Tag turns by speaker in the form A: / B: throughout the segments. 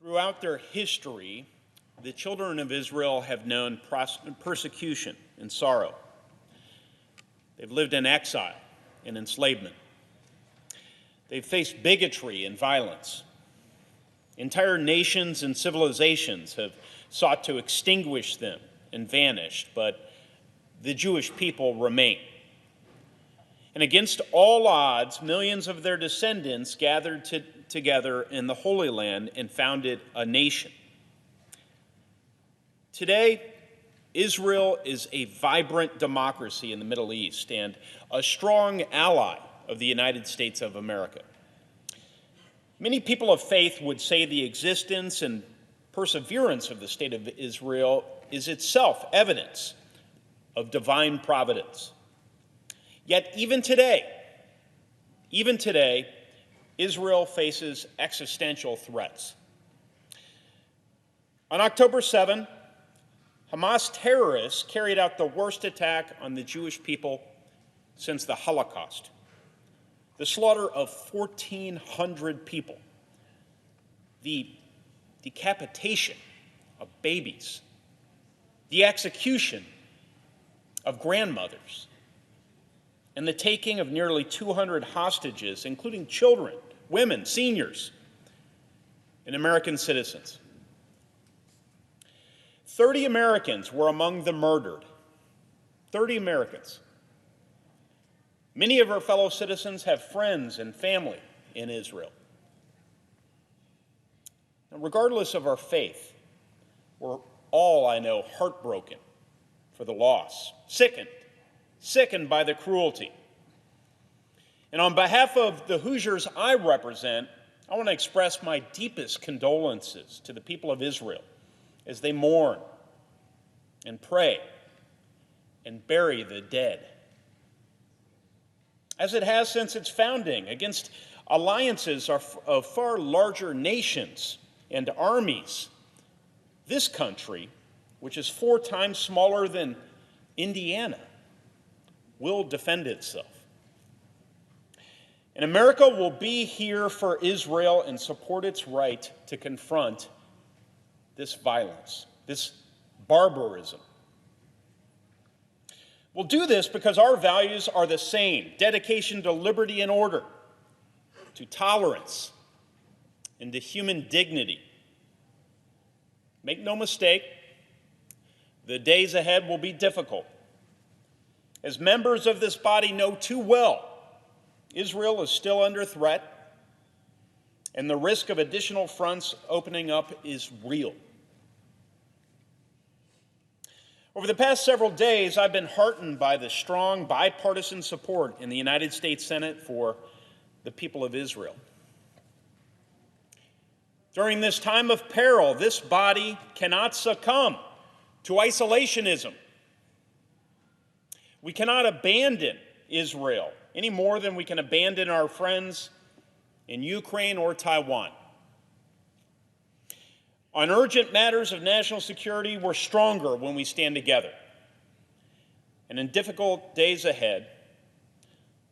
A: Throughout their history, the children of Israel have known persecution and sorrow. They've lived in exile and enslavement. They've faced bigotry and violence. Entire nations and civilizations have sought to extinguish them and vanished, but the Jewish people remain. And against all odds, millions of their descendants gathered together in the Holy Land and founded a nation. Today, Israel is a vibrant democracy in the Middle East and a strong ally of the United States of America. Many people of faith would say the existence and perseverance of the state of Israel is itself evidence of divine providence. Yet even today, Israel faces existential threats. On October 7, Hamas terrorists carried out the worst attack on the Jewish people since the Holocaust. The slaughter of 1,400 people, the decapitation of babies, the execution of grandmothers, and the taking of nearly 200 hostages, including children, women, seniors, and American citizens. 30 Americans were among the murdered. 30 Americans. Many of our fellow citizens have friends and family in Israel. Now, regardless of our faith, we're all, I know, heartbroken for the loss, sickened by the cruelty. And on behalf of the Hoosiers I represent, I want to express my deepest condolences to the people of Israel as they mourn and pray and bury the dead. As it has since its founding, against alliances of far larger nations and armies, this country, which is 4 times smaller than Indiana, will defend itself. And America will be here for Israel and support its right to confront this violence, this barbarism. We'll do this because our values are the same: dedication to liberty and order, to tolerance, and to human dignity. Make no mistake, the days ahead will be difficult. As members of this body know too well, Israel is still under threat, and the risk of additional fronts opening up is real. Over the past several days, I've been heartened by the strong bipartisan support in the United States Senate for the people of Israel. During this time of peril, this body cannot succumb to isolationism. We cannot abandon Israel any more than we can abandon our friends in Ukraine or Taiwan. On urgent matters of national security, we're stronger when we stand together. And in difficult days ahead,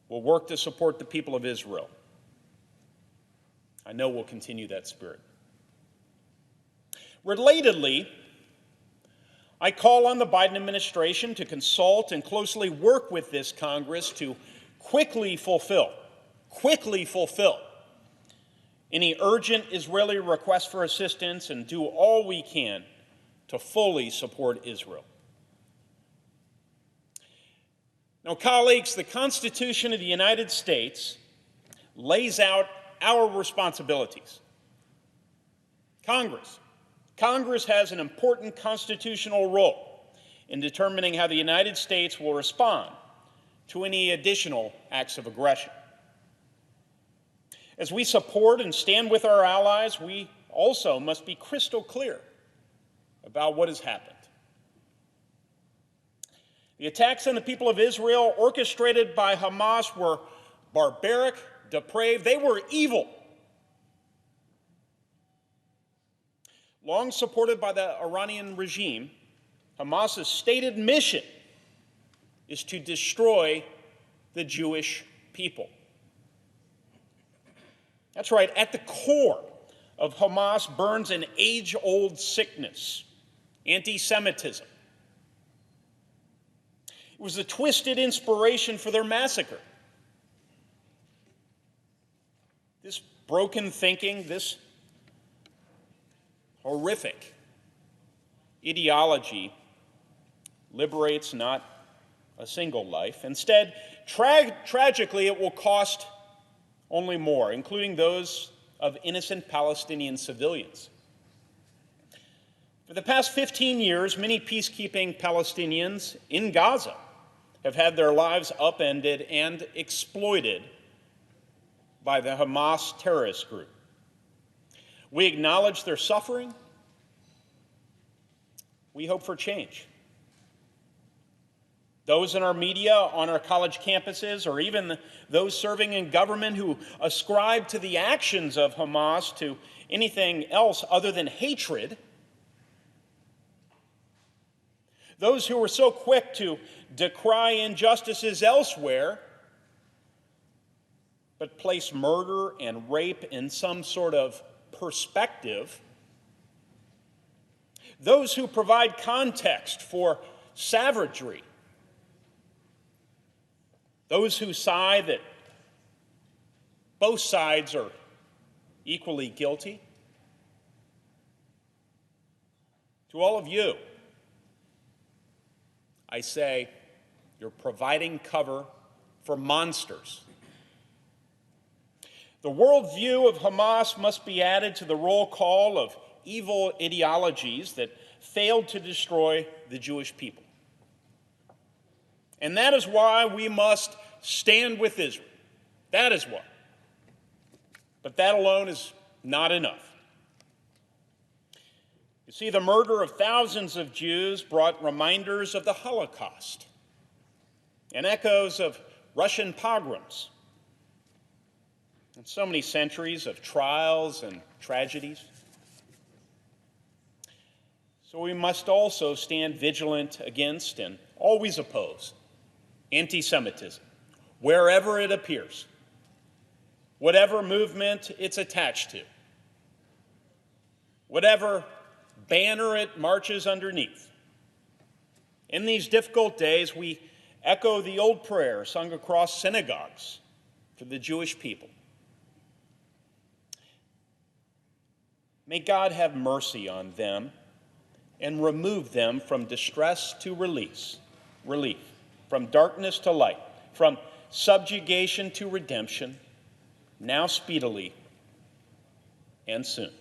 A: we'll work to support the people of Israel. I know we'll continue that spirit. Relatedly, I call on the Biden administration to consult and closely work with this Congress to quickly fulfill any urgent Israeli requests for assistance and do all we can to fully support Israel. Now, colleagues, the Constitution of the United States lays out our responsibilities. Congress has an important constitutional role in determining how the United States will respond to any additional acts of aggression. As we support and stand with our allies, we also must be crystal clear about what has happened. The attacks on the people of Israel orchestrated by Hamas were barbaric, depraved, they were evil. Long supported by the Iranian regime, Hamas's stated mission is to destroy the Jewish people. That's right, at the core of Hamas burns an age-old sickness, antisemitism. It was a twisted inspiration for their massacre. This broken thinking, this horrific ideology liberates not a single life. Instead, tragically, it will cost only more, including those of innocent Palestinian civilians. For the past 15 years, many peacekeeping Palestinians in Gaza have had their lives upended and exploited by the Hamas terrorist group. We acknowledge their suffering. We hope for change. Those in our media, on our college campuses, or even those serving in government who ascribe to the actions of Hamas to anything else other than hatred, those who were so quick to decry injustices elsewhere, but place murder and rape in some sort of perspective, those who provide context for savagery, those who sigh that both sides are equally guilty. To all of you, I say, you're providing cover for monsters. The worldview of Hamas must be added to the roll call of evil ideologies that failed to destroy the Jewish people. And that is why we must stand with Israel. That is why. But that alone is not enough. You see, the murder of thousands of Jews brought reminders of the Holocaust and echoes of Russian pogroms and so many centuries of trials and tragedies. So we must also stand vigilant against and always oppose anti-Semitism, wherever it appears, whatever movement it's attached to, whatever banner it marches underneath. In these difficult days, we echo the old prayer sung across synagogues for the Jewish people. May God have mercy on them and remove them from distress to relief, from darkness to light, from subjugation to redemption, now speedily and soon.